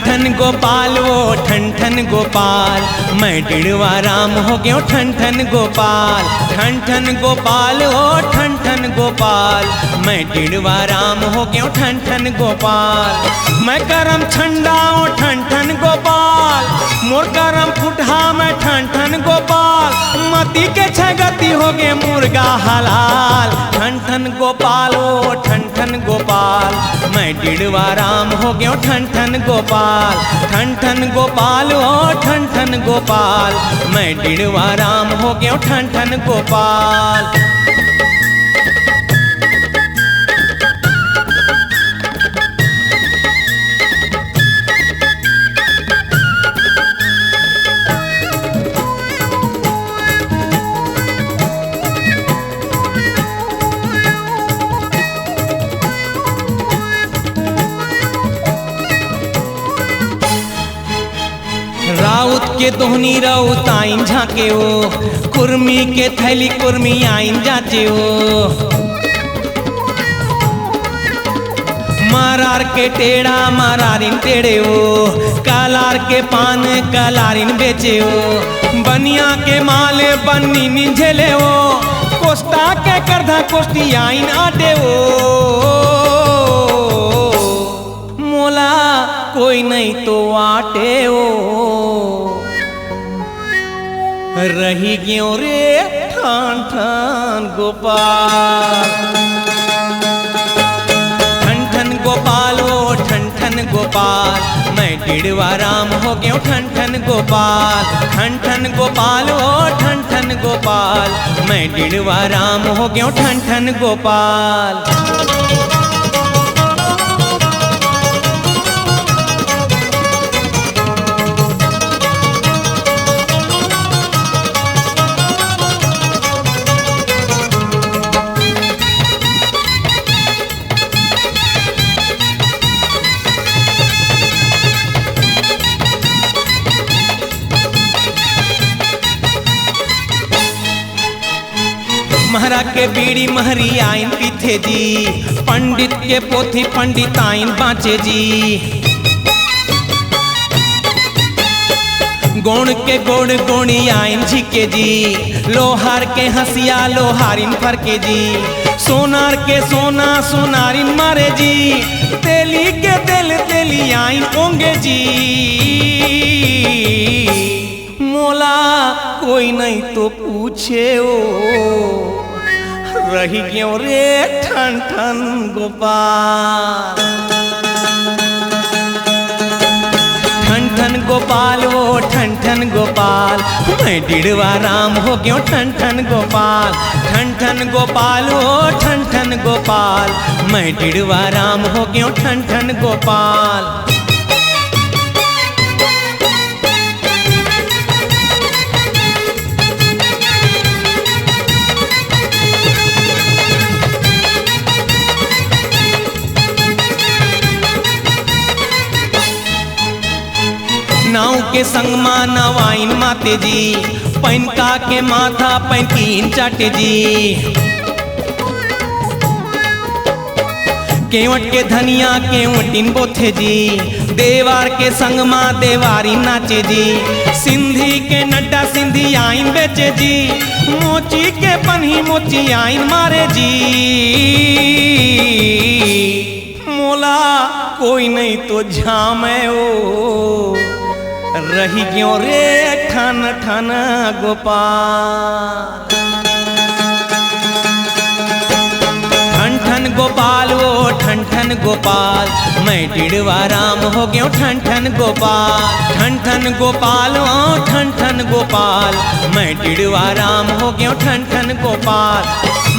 ठन गोपाल वो ठन ठन गोपाल, मैं डिड़वा राम हो गयो ठन ठन गोपाल। ठन ठन गोपाल ओ ठन ठन गोपाल, मैं डिड़वा राम हो गयो ठन ठन गोपाल। मैं करम ठंडा ओ ठन ठन गोपाल, मोर करम फुटहा मैं ठन ठन गोपाल। मती के छगती हो गए मुर्गा हलाल, ठन ठन गोपाल ओ ठन ठन गोपाल, मैं डिड़वा राम हो गयो ठन ठन गोपाल। ठन ठन गोपाल ओ ठन ठन गोपाल, मैं डिड़वा राम हो गयो ठन ठन गोपाल। राउत के दोहनी राउत आइन झाके ओ, कुर्मी के थैली कुर्मी आइन जाचे ओ। मारार के टेढ़ा मारारिन टेढ़े ओ, कालार के पान कालारिन बेचे ओ। बनिया के माले बन्नी निझेले ओ, कोस्टा के करधा कोष्टी आइन आटे ओ। मोला कोई नहीं तो आटे ओ, रही गयो रे ठन ठन गोपाल। ठन ठन गोपाल ओ ठन ठन गोपाल, मैं डिड़वा राम हो गयो ठन ठन गोपाल। ठन ठन गोपाल ओ ठन ठन गोपाल, मैं डिड़वा राम हो गयो ठन ठन गोपाल। महरा के बीड़ी महरी आइन पीथे जी, पंडित के पोथी पंडित आइन बाँचे जी। गोण के गोड़ गोणी आइन झिके जी, लोहार के हंसिया लोहारिन फरके जी। सोनार के सोना सोनारिन मारे जी, तेली के तेल तेली आइन ओंगे जी। मोला कोई नहीं तो पूछे ओ, रही गयो रे ठन ठन गोपाल। ठन ठन गोपाल ओ ठन ठन गोपाल, मैं डिड़वा राम हो गयो ठन ठन गोपाल। ठन ठन गोपाल ओ ठन ठन गोपाल, मैं डिड़वा राम हो गयो ठन ठन गोपाल। नाव के संग मा नवाइन माते जी, पैनका के माथा पैंतीन चाटे जी। केवट के धनिया केवटिन बोथे जी, देवार के संग मा देवारी नाचे जी। सिंधी के नड्डा सिंधी आइन बेचे जी, मोची के पन्ही मोची आइन मारे जी। मोला कोई नहीं तो झामे ओ, रही गयो रे ठन ठन गोपाल। ठन ठन गोपाल वो ठन ठन गोपाल, मैं टिड़वा राम हो गयो ठन ठन गोपाल। ठन ठन गोपाल वो ठन ठन गोपाल, मैं टिड़वा राम हो गयो ठन ठन गोपाल।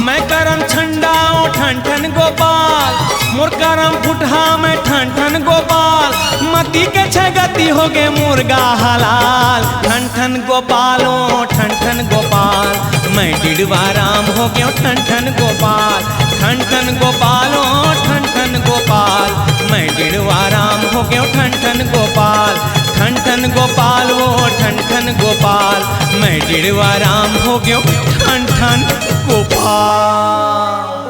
मैं करम छंडा ओ ठन ठन गोपाल, मोर करम फुटहा मैं ठन ठन गोपाल। मती के छगती हो गए मुर्गा हलाल, ठन ठन गोपाल ओ ठन ठन गोपाल, मैं टिड़वा राम हो गयो ठन ठन गोपाल। ठन ठन गोपाल ओ ठन ठन गोपाल, मैं टिड़वा राम हो गयो ठन ठन गोपाल। ठन ठन गोपाल वो ठन ठन गोपाल, मैं टिड़वा राम हो गयो ठन ठन गोपाल।